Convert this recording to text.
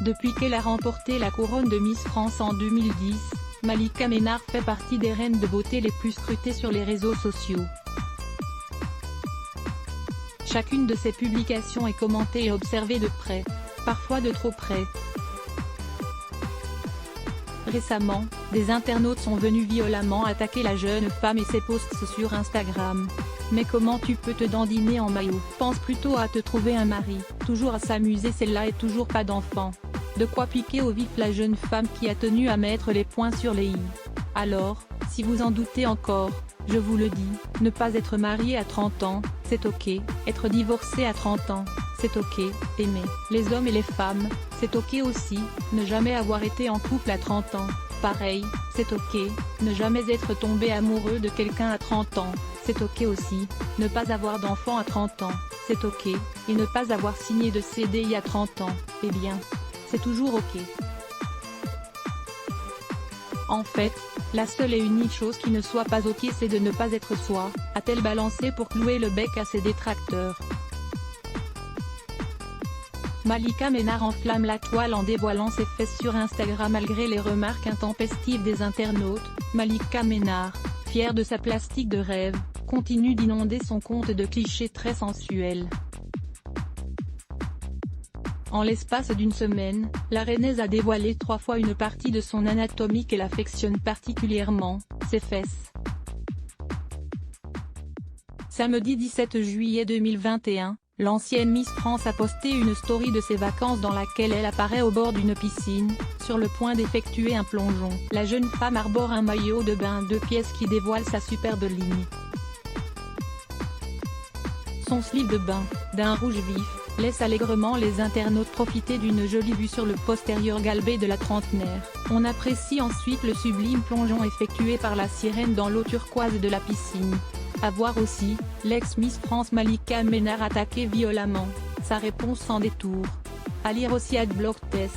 Depuis qu'elle a remporté la couronne de Miss France en 2010, Malika Ménard fait partie des reines de beauté les plus scrutées sur les réseaux sociaux. Chacune de ses publications est commentée et observée de près, parfois de trop près. Récemment, des internautes sont venus violemment attaquer la jeune femme et ses posts sur Instagram. Mais comment tu peux te dandiner en maillot? Pense plutôt à te trouver un mari, toujours à s'amuser, celle-là et toujours pas d'enfant. De quoi piquer au vif la jeune femme qui a tenu à mettre les points sur les i. Alors, si vous en doutez encore, je vous le dis, ne pas être marié à 30 ans, c'est ok, être divorcé à 30 ans, c'est ok, aimer les hommes et les femmes, c'est ok aussi, ne jamais avoir été en couple à 30 ans, pareil, c'est ok, ne jamais être tombé amoureux de quelqu'un à 30 ans, c'est ok aussi, ne pas avoir d'enfant à 30 ans, c'est ok, et ne pas avoir signé de CDI à 30 ans, eh bien, c'est toujours ok. En fait, la seule et unique chose qui ne soit pas ok c'est de ne pas être soi, a-t-elle balancé pour clouer le bec à ses détracteurs. Malika Ménard enflamme la toile en dévoilant ses fesses sur Instagram malgré les remarques intempestives des internautes. Malika Ménard, fière de sa plastique de rêve, continue d'inonder son compte de clichés très sensuels. En l'espace d'une semaine, la reinaise a dévoilé 3 fois une partie de son anatomie qu'elle affectionne particulièrement, ses fesses. Samedi 17 juillet 2021, l'ancienne Miss France a posté une story de ses vacances dans laquelle elle apparaît au bord d'une piscine, sur le point d'effectuer un plongeon. La jeune femme arbore un maillot de bain 2 pièces qui dévoile sa superbe ligne. Son slip de bain, d'un rouge vif, laisse allègrement les internautes profiter d'une jolie vue sur le postérieur galbé de la trentenaire. On apprécie ensuite le sublime plongeon effectué par la sirène dans l'eau turquoise de la piscine. À voir aussi, l'ex-Miss France Malika Ménard attaquée violemment, sa réponse sans détour. À lire aussi @blogtest.